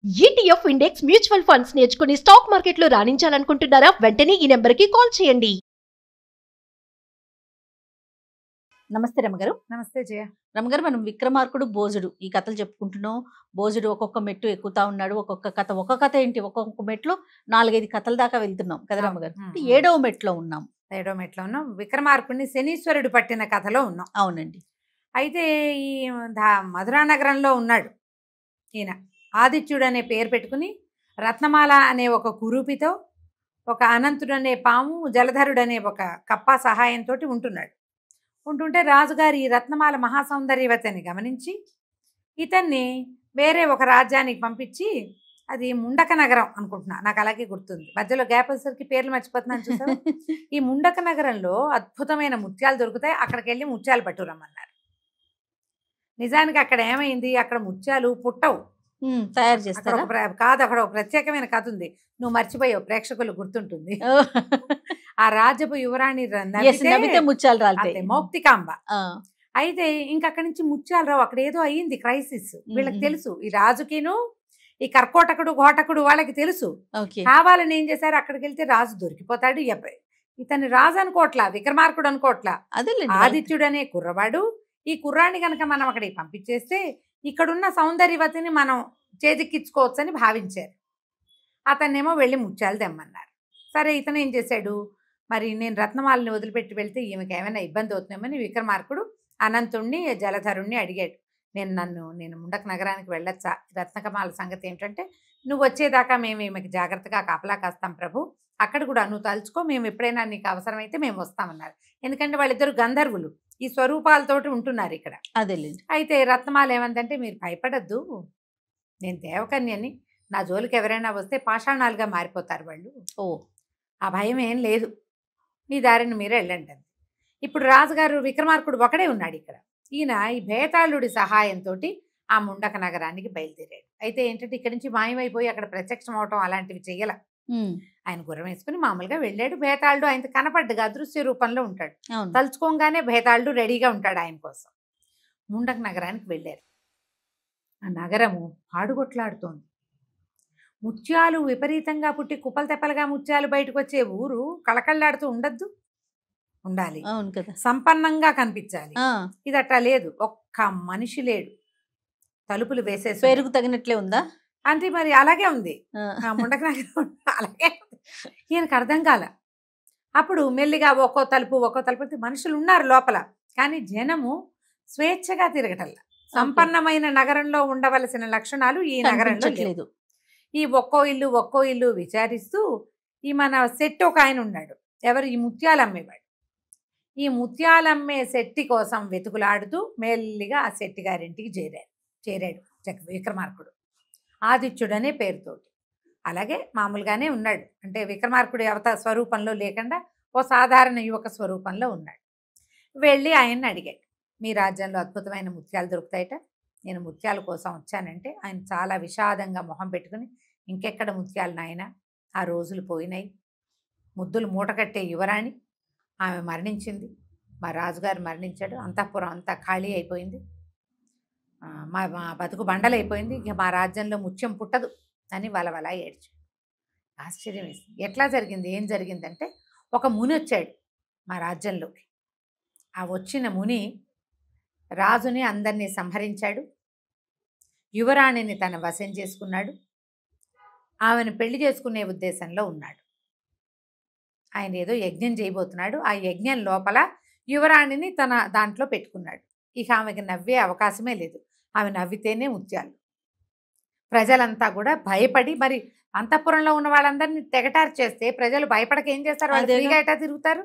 ETF index mutual funds నేర్చుకుని stock మార్కెట్లో రాణించాలనుకుంటున్నారా? వెంటనే ఈ నెంబర్కి కాల్ చేయండి. నమస్తే రమగారు. నమస్తే జయ. రమగారు, మనం విక్రమార్కుడు, భోజుడు ఈ కథలు చెప్పుకుంటున్నాం. భోజుడు ఒక్కొక్క మెట్టు ఎక్కుతా ఉన్నాడు. ఒక్కొక్క కథ ఏంటి, ఒక్కొక్క మెట్లో 4-5 కథల దాకా వెళ్తున్నాం కదా రమగారు. 7వ మెట్లో ఉన్నాం. 7వ మెట్లో ఉన్నాం. విక్రమార్కుడిని శనీశ్వరుడు పట్టిన కథలో ఉన్నాం. అవునండి. అయితే ఈ మధురా నగరంలో ఉన్నాడు ఈయన. ఆదిత్యుడు అనే పేరు పెట్టుకుని రత్నమాల అనే ఒక కురూపితో, ఒక అనంతుడు అనే పాము, జలధరుడు అనే ఒక కప్ప సహాయంతో ఉంటుంటే రాజుగారి ఈ రత్నమాల మహాసౌందర్యవతిని గమనించి ఇతన్ని వేరే ఒక రాజ్యానికి పంపించి, అది ముండక నగరం అనుకుంటున్నా, నాకు అలాగే గుర్తుంది, మధ్యలో గ్యాప్ వచ్చేసరికి పేర్లు మర్చిపోతున్నాను చూసారు. ఈ ముండక నగరంలో అద్భుతమైన ముత్యాలు దొరుకుతాయి, అక్కడికి వెళ్ళి ముత్యాలు పట్టురమ్మన్నారు. నిజానికి అక్కడ ఏమైంది, అక్కడ ముత్యాలు పుట్టవు, తయారు చేస్తారు కాదు. అక్కడ ఒక ప్రత్యేకమైన కథ ఉంది, నువ్వు మర్చిపోయావు, ప్రేక్షకులు గుర్తుంటుంది. ఆ రాజ్యపు యువరాణి ముత్యాలు రాలితే మౌక్తికాంబ. అయితే ఇంకక్కడి నుంచి ముత్యాలు రావు, అక్కడ ఏదో అయ్యింది క్రైసిస్. వీళ్ళకి తెలుసు, ఈ రాజుకిను ఈ కర్కోటకుడు ఘోటకుడు వాళ్ళకి తెలుసు. కావాలని ఏం చేశారు, అక్కడికి వెళ్తే రాజు దొరికిపోతాడు. ఇతని రాజు అనుకోట్లా, విక్రమార్కుడు అనుకోట్లా, ఆదిత్యుడు అనే కుర్రవాడు. ఈ కుర్రాన్ని కనుక మనం అక్కడికి పంపించేస్తే ఇక్కడున్న సౌందర్యవతిని మనం చేజిక్కించుకోవచ్చని భావించారు. అతన్నేమో వెళ్ళి ముత్యాలు తెమ్మన్నారు. సరే, ఇతను ఏం చేశాడు, మరి నేను రత్నమాలని వదిలిపెట్టి వెళ్తే ఈమెకి ఏమైనా ఇబ్బంది అవుతుందేమని విక్రమార్కుడు అనంతుణ్ణి, జలధరుణ్ణి అడిగాడు. నేను ముండక నగరానికి వెళ్ళొచ్చా, రత్నకమాల సంగతి ఏంటంటే, నువ్వు వచ్చేదాకా మేము ఈమెకి జాగ్రత్తగా కాపలా కాస్తాం ప్రభు, అక్కడ కూడా నువ్వు తలుచుకో, మేము ఎప్పుడైనా నీకు అవసరమైతే మేము వస్తామన్నారు. ఎందుకంటే వాళ్ళిద్దరు గంధర్వులు, ఈ స్వరూపాలతోటి ఉంటున్నారు ఇక్కడ. అదేలేండి. అయితే రత్నమాల ఏమందంటే, మీరు భయపడద్దు, నేను దేవకన్యని, నా జోలికి ఎవరైనా వస్తే పాషాణాలుగా మారిపోతారు వాళ్ళు, ఆ భయం ఏం లేదు, మీ దారిని మీరే వెళ్ళండి. ఇప్పుడు రాజుగారు విక్రమార్కుడు ఒకడే ఉన్నాడు ఇక్కడ. ఈయన ఈ భేతాళుడి సహాయంతో ఆ ముండక నగరానికి బయలుదేరాడు. అయితే ఏంటంటే, ఇక్కడి నుంచి మాయమైపోయి అక్కడ ప్రత్యక్షం అవటం అలాంటివి చెయ్యాల. ఆయన గుర్రం వేసుకుని మామూలుగా వెళ్ళాడు. భేతాళుడు ఆయన కనపడ్డగా అదృశ్య రూపంలో ఉంటాడు, తలుచుకోగానే భేతాళుడు రెడీగా ఉంటాడు ఆయన కోసం. ముండక నగరానికి వెళ్ళారు. ఆ నగరము పాడుగొట్లాడుతోంది. ముత్యాలు విపరీతంగా పుట్టి కుప్పలు తెప్పలుగా ముత్యాలు బయటకు వచ్చే ఊరు కళకళ్ళాడుతూ ఉండద్దు, ఉండాలి, సంపన్నంగా కనిపించాలి. ఇది అట్లా లేదు, ఒక్క మనిషి లేడు, తలుపులు వేసేసి పేరుకు తగినట్లే ఉందా అంటే మరి అలాగే ఉంది ముండక నగరం, అలాగే ఈయనకు అర్థం కాల. అప్పుడు మెల్లిగా ఒక్కో తలుపు మనుషులు ఉన్నారు లోపల, కానీ జనము స్వేచ్ఛగా తిరగటల్లా. సంపన్నమైన నగరంలో ఉండవలసిన లక్షణాలు ఈ నగరంలో లేదు. ఈ ఒక్కో ఇల్లు విచారిస్తూ ఈ మన శెట్టి ఒక ఆయన ఉన్నాడు, ఎవరు, ఈ ముత్యాలు అమ్మేవాడు. ఈ ముత్యాలమ్మే శెట్టి కోసం వెతుకులాడుతూ మెల్లిగా ఆ శెట్టి గారింటికి చేరాడు విక్రమార్కుడు, ఆదిత్యుడు అనే పేరుతోటి. అలాగే మామూలుగానే ఉన్నాడు, అంటే విక్రమార్కుడి స్వరూపంలో లేకుండా ఓ సాధారణ యువక స్వరూపంలో ఉన్నాడు. వెళ్ళి ఆయన్ని అడిగాడు, మీ రాజ్యంలో అద్భుతమైన ముత్యాలు దొరుకుతాయట, నేను ముత్యాల కోసం వచ్చానంటే ఆయన చాలా విషాదంగా మొహం పెట్టుకుని, ఇంకెక్కడ ముత్యాలు నాయన, ఆ రోజులు పోయినాయి, ముద్దులు మూటకట్టే యువరాణి ఆమె మరణించింది, మా రాజుగారు మరణించాడు, అంతఃపురం అంతా ఖాళీ అయిపోయింది, మా బతుకు బండలైపోయింది, ఇక మా రాజ్యంలో ముత్యం పుట్టదు అని వలవల ఏడ్చాడు. ఆశ్చర్యం వేసింది, ఎట్లా జరిగింది, ఏం జరిగిందంటే, ఒక ముని వచ్చాడు మా రాజ్యంలోకి. ఆ వచ్చిన ముని రాజుని అందరినీ సంహరించాడు, యువరాణిని తన వశం చేసుకున్నాడు, ఆమెను పెళ్లి చేసుకునే ఉద్దేశంలో ఉన్నాడు. ఆయన ఏదో యజ్ఞం చేయబోతున్నాడు, ఆ యజ్ఞం లోపల యువరాణిని తన దాంట్లో పెట్టుకున్నాడు. ఇక ఆమెకి నవ్వే అవకాశమే లేదు, ఆమె నవ్వితేనే ముత్యాలు. ప్రజలంతా కూడా భయపడి, మరి అంతఃపురంలో ఉన్న వాళ్ళందరినీ తెగటారు చేస్తే ప్రజలు భయపడక ఏం చేస్తారు, వాళ్ళు ఫ్రీగా ఎటా తిరుగుతారు.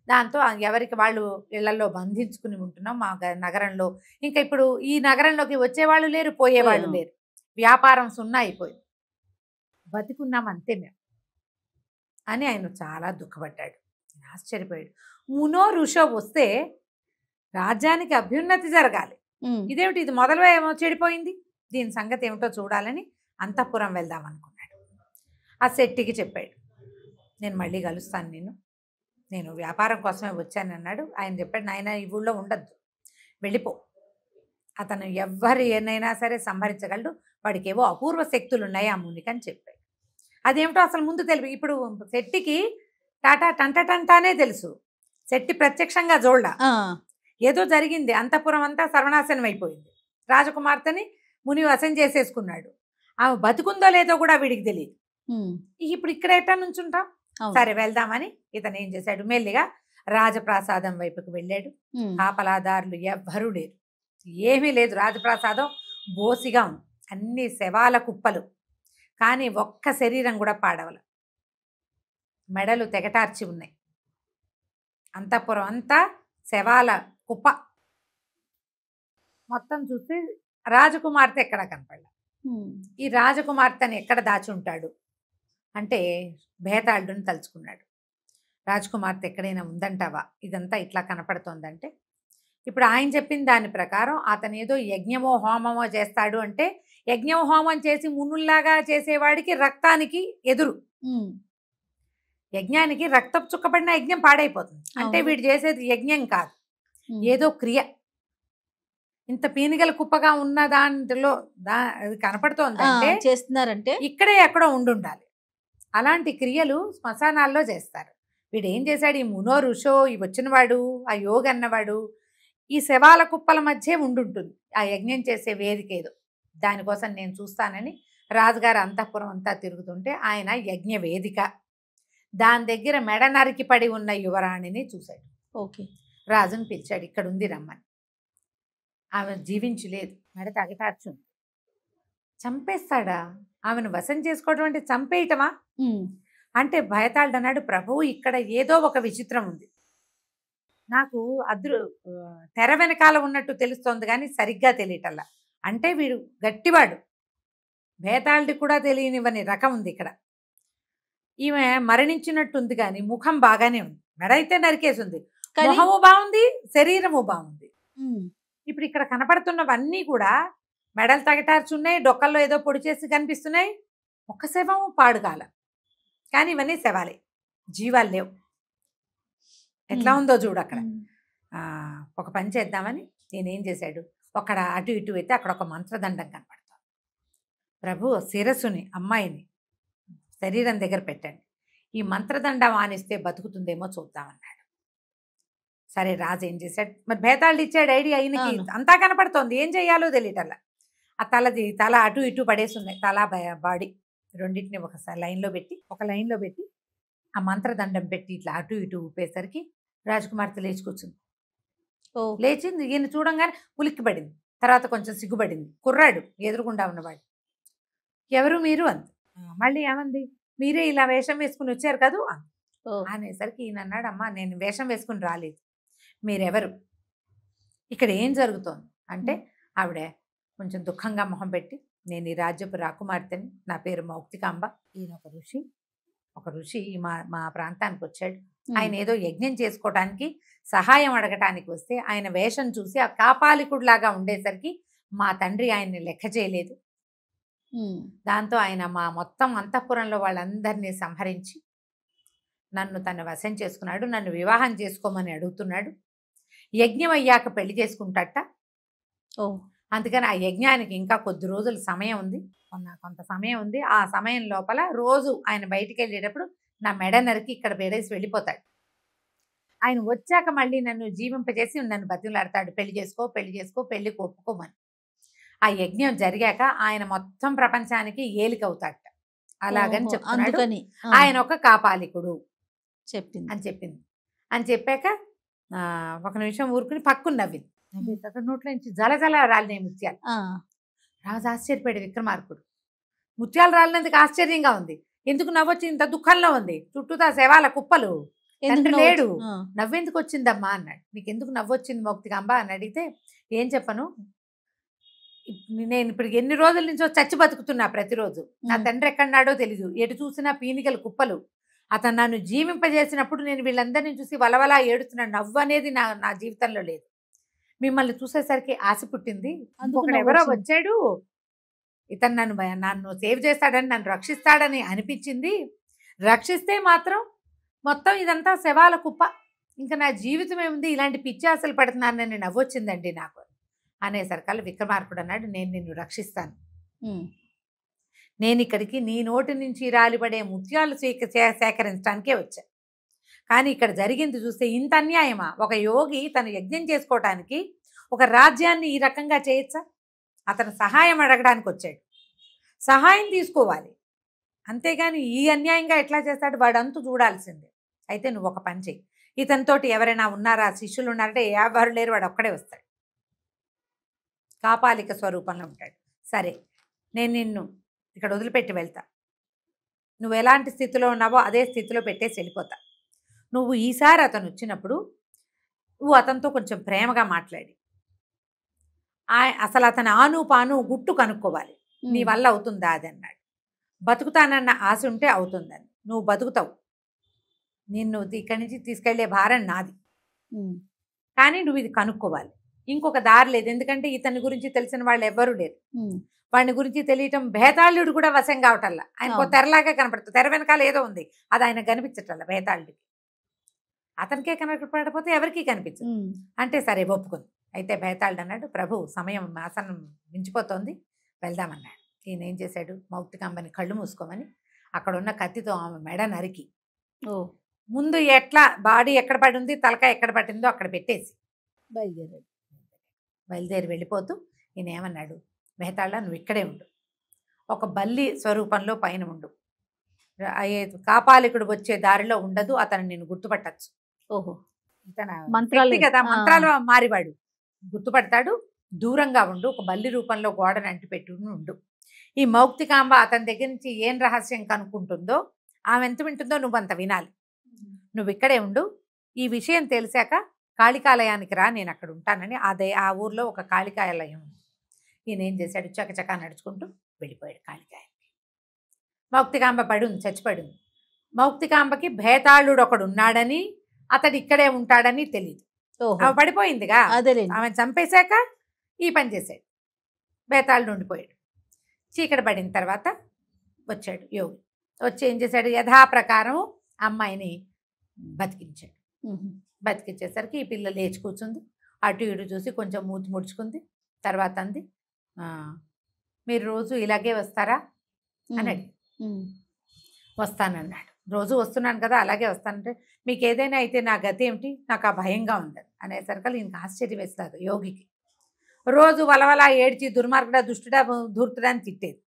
దాంతో ఎవరికి వాళ్ళు ఇళ్లలో బంధించుకుని ఉంటున్నాం మా నగరంలో. ఇంకా ఇప్పుడు ఈ నగరంలోకి వచ్చేవాళ్ళు లేరు, పోయేవాళ్ళు లేరు, వ్యాపారం సున్నా అయిపోయింది, బతికున్నాం అంతే మేము అని ఆయన చాలా దుఃఖపడ్డాడు, ఆశ్చర్యపోయాడు. మునో ఋషో వస్తే రాజ్యానికి అభ్యున్నతి జరగాలి, ఇదేమిటి ఇది మొదలు ఏమో చెడిపోయింది, దీని సంగతి ఏమిటో చూడాలని అంతఃపురం వెళ్దాం అనుకున్నాడు. ఆ శెట్టికి చెప్పాడు, నేను మళ్ళీ కలుస్తాను, నేను వ్యాపారం కోసమే వచ్చాను అన్నాడు. ఆయన చెప్పాడు, నాయన ఈ ఊళ్ళో ఉండద్దు, వెళ్ళిపో, అతను ఎవ్వరు ఏనైనా సరే సంహరించగలడు, వాడికేవో అపూర్వ శక్తులు ఉన్నాయి ఆ మునికి అని చెప్పాడు. అదేమిటో అసలు ముందు తెలివి. ఇప్పుడు శెట్టికి టాటా టంటనే తెలుసు, శెట్టి ప్రత్యక్షంగా జోళ్ళ. ఏదో జరిగింది, అంతఃపురం అంతా సర్వనాశనం అయిపోయింది, రాజకుమార్తెని ముని వశం చేసేసుకున్నాడు. ఆమె బతుకుందో లేదో కూడా వీడికి తెలియదు. ఇప్పుడు ఇక్కడ ఎట్టా నుంచుంటాం, సరే వెళ్దామని ఇతను ఏం చేశాడు, మెల్లిగా రాజప్రాసాదం వైపుకు వెళ్ళాడు. కాపలాదారులు ఎవ్వరూ లేరు, ఏమీ లేదు. రాజప్రాసాదం బోసిగా ఉంది, అన్ని శవాల కుప్పలు, కానీ ఒక్క శరీరం కూడా పాడవల, మెడలు తెగటార్చి ఉన్నాయి. అంతఃపురం అంతా శవాల కుప్ప. మొత్తం చూస్తే రాజకుమార్తె ఎక్కడ కనపడలే. ఈ రాజకుమార్తెని ఎక్కడ దాచి ఉంటాడు అంటే భేతాళుడిని తలుచుకున్నాడు. రాజకుమార్తె ఎక్కడైనా ఉందంటావా, ఇదంతా ఇట్లా కనపడుతోందంటే, ఇప్పుడు ఆయన చెప్పిన దాని ప్రకారం అతను ఏదో యజ్ఞమో హోమమో చేస్తాడు అంటే, యజ్ఞం హోమం చేసి మునుల్లాగా చేసేవాడికి రక్తానికి ఎదురు. యజ్ఞానికి రక్తం చుక్కబడిన యజ్ఞం పాడైపోతుంది. అంటే వీడు చేసేది యజ్ఞం కాదు, ఏదో క్రియ. ఇంత పీనిగల కుప్పగా ఉన్న దాంట్లో అది కనపడుతోంది అంటే చేస్తున్నారంటే ఇక్కడే ఎక్కడో ఉండుండాలి. అలాంటి క్రియలు శ్మశానాల్లో చేస్తారు. వీడు ఏం చేశాడు, ఈ మునో ఋషో ఈ వచ్చినవాడు, ఆ యోగి అన్నవాడు ఈ శవాల కుప్పల మధ్య ఉండుంటుంది ఆ యజ్ఞం చేసే వేదిక ఏదో. దానికోసం నేను చూస్తానని రాజుగారు అంతఃపురం అంతా తిరుగుతుంటే ఆయన యజ్ఞ వేదిక దాని దగ్గర మెడ నరికి పడి ఉన్న యువరాణిని చూశాడు. ఓకే, రాజుని పిలిచాడు, ఇక్కడ ఉంది రమ్మని. ఆమె జీవించలేదు, మెడ తగటార్చుంది. చంపేస్తాడా, ఆమెను వశం చేసుకోవడం అంటే చంపేయటమా అంటే భయతాళుడు అన్నాడు, ప్రభువు ఇక్కడ ఏదో ఒక విచిత్రం ఉంది, నాకు తెర వెనకాల ఉన్నట్టు తెలుస్తోంది కానీ సరిగ్గా తెలియటల్లా. అంటే వీడు గట్టివాడు, భేతాళుడి కూడా తెలియనివని రకం ఉంది ఇక్కడ. ఈమె మరణించినట్టుంది కానీ ముఖం బాగానే ఉంది, మెడ అయితే నరికేసింది, ముఖము బాగుంది, శరీరము బాగుంది. ఇప్పుడు ఇక్కడ కనపడుతున్నవన్నీ కూడా మెడలు తగటార్చున్నాయి, డొక్కల్లో ఏదో పొడి చేసి కనిపిస్తున్నాయి, ఒక్క శవము పాడుగాల, కానీ ఇవన్నీ శవాలే, జీవాలు లేవు. ఎట్లా ఉందో చూడు అక్కడ. ఒక పని చేద్దామని నేనేం చేశాడు, అక్కడ అటు ఇటు అయితే అక్కడ ఒక మంత్రదండం కనపడుతుంది. ప్రభు శిరస్సుని అమ్మాయిని శరీరం దగ్గర పెట్టండి, ఈ మంత్రదండం ఆనిస్తే బతుకుతుందేమో చూద్దామన్నాడు. సరే రాజు ఏం చేశాడు, మరి భేతాళుడు ఇచ్చాడు ఐడియా, ఆయనకి అంతా కనపడుతోంది, ఏం చెయ్యాలో తెలియటల్లా. ఆ తల అటు ఇటు పడేసి ఉన్నాయి, తల బాడీ రెండింటిని ఒకసారి ఒక లైన్లో పెట్టి ఆ మంత్రదండం పెట్టి ఇట్లా అటు ఇటు ఊపేసరికి రాజకుమార్తె లేచి కూర్చుంది. లేచింది, ఈయన చూడంగానే ఉలిక్కి పడింది, తర్వాత కొంచెం సిగ్గుపడింది. కుర్రాడు ఎదురుగుండా ఉన్నవాడు, ఎవరు మీరు అంది. మళ్ళీ ఏమంది, మీరే ఇలా వేషం వేసుకుని వచ్చారు కదూ అనేసరికి ఈయన అన్నాడు, అమ్మా నేను వేషం వేసుకుని రాలేదు, మీరెవరు, ఇక్కడ ఏం జరుగుతోంది అంటే ఆవిడ కొంచెం దుఃఖంగా మొహం పెట్టి, నేను ఈ రాజ్యపు రాకుమార్తెని, నా పేరు మౌక్తికాంబ, ఈయన ఒక ఋషి మా ప్రాంతానికి వచ్చాడు, ఆయన ఏదో యజ్ఞం చేసుకోవటానికి సహాయం అడగటానికి వస్తే ఆయన వేషం చూసి ఆ కాపాలికుడిలాగా ఉండేసరికి మా తండ్రి ఆయన్ని లెక్క చేయలేదు. దాంతో ఆయన మా మొత్తం అంతఃపురంలో వాళ్ళందరినీ సంహరించి నన్ను తన వశం చేసుకున్నాడు, నన్ను వివాహం చేసుకోమని అడుగుతున్నాడు. యజ్ఞం అయ్యాక పెళ్లి చేసుకుంటాట. అందుకని ఆ యజ్ఞానికి ఇంకా కొద్ది రోజుల సమయం ఉంది, కొంత సమయం ఉంది. ఆ సమయం లోపల రోజు ఆయన బయటికి వెళ్ళేటప్పుడు నా మెడ నరికి ఇక్కడ పెడేసి వెళ్ళిపోతాడు. ఆయన వచ్చాక మళ్ళీ నన్ను జీవింపజేసి నన్ను బతిలాడతాడు, పెళ్లి చేసుకో పెళ్లికి ఒప్పుకోమని. ఆ యజ్ఞం జరిగాక ఆయన మొత్తం ప్రపంచానికి ఏలికవుతాడట. అలాగని చెప్తున్నాడు. ఆయన ఒక కాపాలికుడు చెప్పింది అని చెప్పాక ఒక నిమిషం ఊరుకుని పక్కుని నవ్వింది. నోట్లో నుంచి జలజల రాలినాయి ముత్యాలు. రాజు ఆశ్చర్యపోయాడు విక్రమార్కుడు. ముత్యాలు రాలినందుకు ఆశ్చర్యంగా ఉంది, ఎందుకు నవ్వొచ్చి ఇంత దుఃఖంలో ఉంది, చుట్టూతా శవాల కుప్పలు, తండ్రి లేడు, నవ్వెందుకు వచ్చిందమ్మా అన్నాడు. నీకు ఎందుకు నవ్వొచ్చింది మౌక్తికాంబ అని అడిగితే ఏం చెప్పను, నేను ఇప్పుడు ఎన్ని రోజుల నుంచో చచ్చి బతుకుతున్నా, ప్రతిరోజు నా తండ్రి ఎక్కడున్నాడో తెలీదు, ఎటు చూసినా పీనికల కుప్పలు, అతను నన్ను జీవింపజేసినప్పుడు నేను వీళ్ళందరినీ చూసి వలవలా ఏడుతున్నాను, నవ్వు అనేది నా జీవితంలో లేదు, మిమ్మల్ని చూసేసరికి ఆశ పుట్టింది, ఎవరో వచ్చాడు, ఇతను నన్ను సేవ్ చేస్తాడని, నన్ను రక్షిస్తాడని అనిపించింది, రక్షిస్తే మాత్రం మొత్తం ఇదంతా శవాల కుప్ప, ఇంకా నా జీవితం ఏముంది, ఇలాంటి పిచ్చి ఆశలు పడుతున్నానని నవ్వొచ్చిందండి నాకు అనేసరికల్లా విక్రమార్కుడు అన్నాడు, నేను నిన్ను రక్షిస్తాను, నేను ఇక్కడికి నీ నోటి నుంచి రాలిపడే ముత్యాలు సేకరించడానికే వచ్చా. కానీ ఇక్కడ జరిగింది చూస్తే ఇంత అన్యాయమా? ఒక యోగి తను యజ్ఞం చేసుకోవటానికి ఒక రాజ్యాన్ని ఈ రకంగా చేయొచ్చా? అతను సహాయం అడగడానికి వచ్చాడు, సహాయం తీసుకోవాలి, అంతేగాని ఈ అన్యాయంగా ఎట్లా చేస్తాడు? వాడంతు చూడాల్సిందే. అయితే నువ్వు ఒక పని చెయ్యి, ఇతనితోటి ఎవరైనా ఉన్నారా, శిష్యులు ఉన్నారంటే ఎవరు లేరు, వాడు ఒక్కడే వస్తాడు, కాపాలిక స్వరూపంలో ఉంటాడు. సరే, నేను నిన్ను ఇక్కడ వదిలిపెట్టి వెళ్తా, నువ్వు ఎలాంటి స్థితిలో ఉన్నావో అదే స్థితిలో పెట్టేసి వెళ్ళిపోతా. నువ్వు ఈసారి అతను వచ్చినప్పుడు నువ్వు అతనితో కొంచెం ప్రేమగా మాట్లాడి అసలు అతని ఆను పాను గుట్టు కనుక్కోవాలి. నీ వల్ల అవుతుందా అది అన్నాడు. బతుకుతానన్న ఆశ ఉంటే అవుతుందని, నువ్వు బతుకుతావు, నిన్ను ఇక్కడి నుంచి తీసుకెళ్లే భారం నాది, కానీ నువ్వు ఇది కనుక్కోవాలి. ఇంకొక దారి లేదు, ఎందుకంటే ఇతని గురించి తెలిసిన వాళ్ళు ఎవ్వరూ లేరు. వాడిని గురించి తెలియటం భేతాళుడు కూడా వశం కావటల్లా. ఆయనకు తెరలాగా కనపడుతుంది, తెర వెనకాల ఏదో ఉంది, అది ఆయన కనిపించటల్లా భేతాళుడికి. అతనికే కనపడకపోతే ఎవరికీ కనిపించదు. అంటే సరే ఒప్పుకుంది. అయితే భేతాళుడు అన్నాడు, ప్రభు సమయం ఆసనం మించిపోతోంది, వెళ్దామన్నాడు. ఈయన ఏం చేశాడు, మౌక్తికాంబని కళ్ళు మూసుకోమని అక్కడ ఉన్న కత్తితో ఆమె మెడ నరికి ముందు ఎట్లా బాడీ ఎక్కడ పడి ఉంది, తలకాయ ఎక్కడ పట్టిందో అక్కడ పెట్టేసి బయలుదేరి వెళ్ళిపోతూ ఈయన ఏమన్నాడు, భేతాళ నువ్వు ఇక్కడే ఉండు, ఒక బల్లి స్వరూపంలో పైన ఉండు, కాపాలికుడు వచ్చే దారిలో ఉండదు, అతను నేను గుర్తుపట్టచ్చు. ఓహో, ఇతను మంత్రాలు కదా, మంత్రాలు మారివాడు, గుర్తుపడతాడు, దూరంగా ఉండు, ఒక బల్లి రూపంలో గోడను అంటిపెట్టు ఉండు. ఈ మౌక్తికాంబ అతని దగ్గర నుంచి ఏం రహస్యం కనుక్కుంటుందో, ఆమె ఎంత వింటుందో నువ్వు అంత వినాలి, నువ్వు ఇక్కడే ఉండు, ఈ విషయం తెలిసాక కాళికాలయానికి రా, నేను అక్కడ ఉంటానని. ఆ ఊర్లో ఒక కాళికాలయం ఉంది. ఈయన ఏం చేశాడు, చకచకా నడుచుకుంటూ వెళ్ళిపోయాడు కాళికాయానికి. మౌక్తికాంబ పడుంది, చచ్చిపడింది. మౌక్తికాంబకి భేతాళుడు ఒకడు ఉన్నాడని, అతడు ఇక్కడే ఉంటాడని తెలియదు. ఆమె పడిపోయిందిగా, ఆమె చంపేశాక ఈ పని చేశాడు. భేతాళుడు ఉండిపోయాడు. చీకటి పడిన తర్వాత వచ్చాడు యోగి. వచ్చి ఏం చేశాడు, యథాప్రకారం అమ్మాయిని బతికించాడు. బతికించేసరికి ఈ పిల్ల లేచి కూర్చుంది, అటు ఇటు చూసి కొంచెం మూతి ముడుచుకుంది. తర్వాత అంది, మీరు రోజు ఇలాగే వస్తారా అని అడిగి. వస్తానన్నాడు. రోజు వస్తున్నాను కదా, అలాగే వస్తానంటే మీకు ఏదైనా అయితే నా గతి ఏమిటి, నాకు ఆ భయంగా ఉండదు అనేసరికి ఈయనకి ఆశ్చర్యం వేస్తారు యోగికి. రోజు వలవలా ఏడ్చి దుర్మార్గుడా, దుష్టుడా, ధూర్తుడా అని తిట్టేది.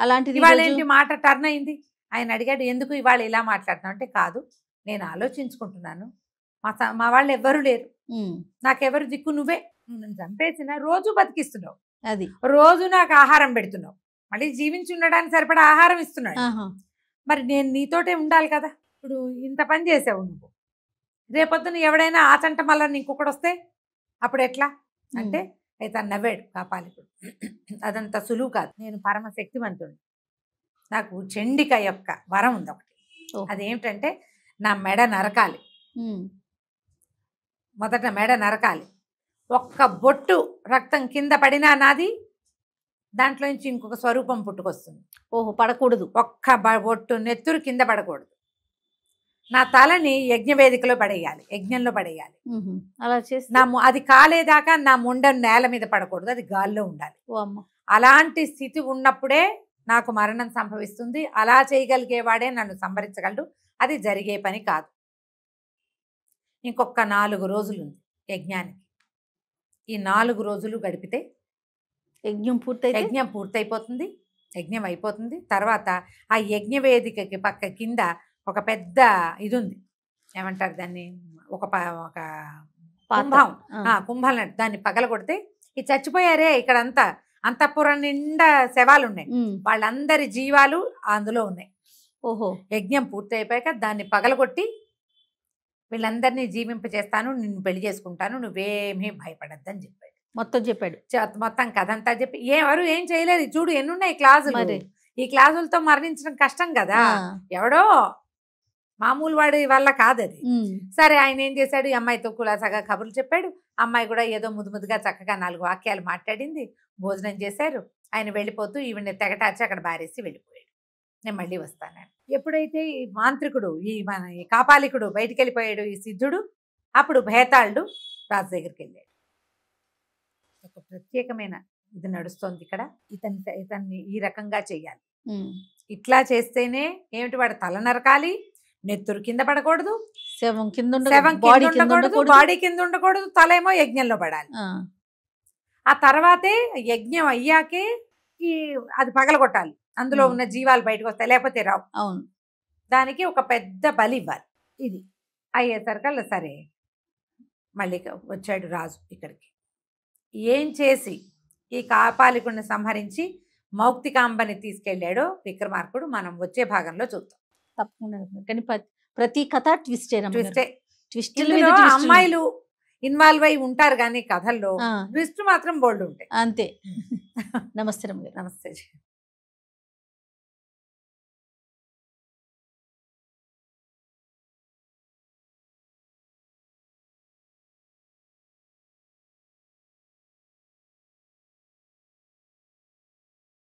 అలాంటిది ఇవాళ ఏంటి మాట టర్న్ అయింది. ఆయన అడిగాడు, ఎందుకు ఇవాళ ఇలా మాట్లాడుతున్నావు అంటే, కాదు నేను ఆలోచించుకుంటున్నాను, మా వాళ్ళు ఎవ్వరూ లేరు, నాకెవరు దిక్కు, నువ్వే, నన్ను చంపేసిన రోజు బతికిస్తున్నావు, అది రోజు నాకు ఆహారం పెడుతున్నావు, మళ్ళీ జీవించి ఉండడానికి సరిపడా ఆహారం ఇస్తున్నాడు, మరి నేను నీతోటే ఉండాలి కదా, ఇప్పుడు ఇంత పని చేసావు నువ్వు, రేపొద్దున ఎవడైనా ఆచంట మళ్ళీ ఇంకొకటి వస్తే అప్పుడు ఎట్లా అంటే, అయితే నవ్వాడు కాపాలికుడు. అదంత సులువు కాదు, నేను పరమశక్తివంతుడు, నాకు చండిక యొక్క వరం ఉంది ఒకటి, అదేమిటంటే నా మెడ నరకాలి, మొదట మెడ నరకాలి, ఒక్క బొట్టు రక్తం కింద పడినా నాది, దాంట్లో నుంచి ఇంకొక స్వరూపం పుట్టుకొస్తుంది. ఓహో, పడకూడదు, ఒక్క బొట్టు నెత్తురు కింద పడకూడదు, నా తలని యజ్ఞవేదికలో పడేయాలి, యజ్ఞంలో పడేయాలి, అలా చేసి అది కాలేదాకా నా ముండ నేల మీద పడకూడదు, అది గాల్లో ఉండాలి. అలాంటి స్థితి ఉన్నప్పుడే నాకు మరణం సంభవిస్తుంది, అలా చేయగలిగేవాడే నన్ను సంహరించగలడు, అది జరిగే పని కాదు. ఇంకొక 4 రోజులు ఉంది యజ్ఞానికి, ఈ 4 రోజులు గడిపితే యజ్ఞం పూర్తయిపోతుంది, యజ్ఞం అయిపోతుంది. తర్వాత ఆ యజ్ఞవేదికకి పక్క కింద ఒక పెద్ద ఇది ఉంది, ఏమంటారు దాన్ని, ఒక కుంభం, కుంభం దాన్ని పగలగొడితే ఈ చచ్చిపోయారే ఇక్కడ అంతఃపురం నిండా శవాలు ఉన్నాయి, వాళ్ళందరి జీవాలు అందులో ఉన్నాయి. ఓహో, యజ్ఞం పూర్తయిపోయాక దాన్ని పగలగొట్టి వీళ్ళందరినీ జీవింపచేస్తాను, నిన్ను పెళ్లి చేసుకుంటాను, నువ్వేమీ భయపడద్దని చెప్పాడు. మొత్తం కథ అంతా చెప్పి ఎవరు ఏం చేయలేదు. చూడు ఎన్నున్నాయి క్లాసులు, ఈ క్లాసులతో మరణించడం కష్టం కదా, ఎవడో మామూలు వాడి వల్ల కాదు అది. సరే ఆయన ఏం చేశాడు, ఈ అమ్మాయితో కులాసాగా కబుర్లు చెప్పాడు, అమ్మాయి కూడా ఏదో ముద్దుగా చక్కగా 4 వాక్యాలు మాట్లాడింది, భోజనం చేశారు. ఆయన వెళ్ళిపోతూ ఈవిని తెగటాచి అక్కడ బారేసి వెళ్ళిపోయాడు. నేను మళ్ళీ వస్తాను. ఎప్పుడైతే ఈ మాంత్రికుడు ఈ కాపాలికుడు బయటికి వెళ్ళిపోయాడు, ఈ సిద్ధుడు, అప్పుడు భేతాళుడు రాజు దగ్గరికి వెళ్ళాడు. ఒక ప్రత్యేకమైన ఇది నడుస్తోంది ఇక్కడ. ఇతన్ని ఈ రకంగా చెయ్యాలి. ఉమ్. ఇట్లా చేస్తేనే ఏమిటి, వాడు తల నరకాలి, నెత్తురు కింద పడకూడదు, శవం కింద శవం బాడీ కింద ఉండకూడదు, బాడీ కింద ఉండకూడదు, తలేమో యజ్ఞంలో పడాలి. ఆ తర్వాతే యజ్ఞం అయ్యాకే అది పగలగొట్టాలి, అందులో ఉన్న జీవాలు బయటకు వస్తాయి, లేకపోతే రావు. అవును. దానికి ఒక పెద్ద బలి ఇవ్వాలి. ఇది అయ్యేసరికల్లా సరే మళ్ళీ వచ్చాడు రాజు ఇక్కడికి. ఏం చేసి ఈ కాపాలికుడిని సంహరించి మౌక్తికాంబని తీసుకెళ్ళాడో విక్రమార్కుడు మనం వచ్చే భాగంలో చూద్దాం. తప్పకుండా. కానీ ప్రతి కథ ట్విస్టే. అమ్మాయిలు ఇన్వాల్వ్ అయి ఉంటారు కానీ కథల్లో ట్విస్ట్ మాత్రం బోల్డ్ ఉంటాయి. అంతే. నమస్తే రమ్య గారు. నమస్తే.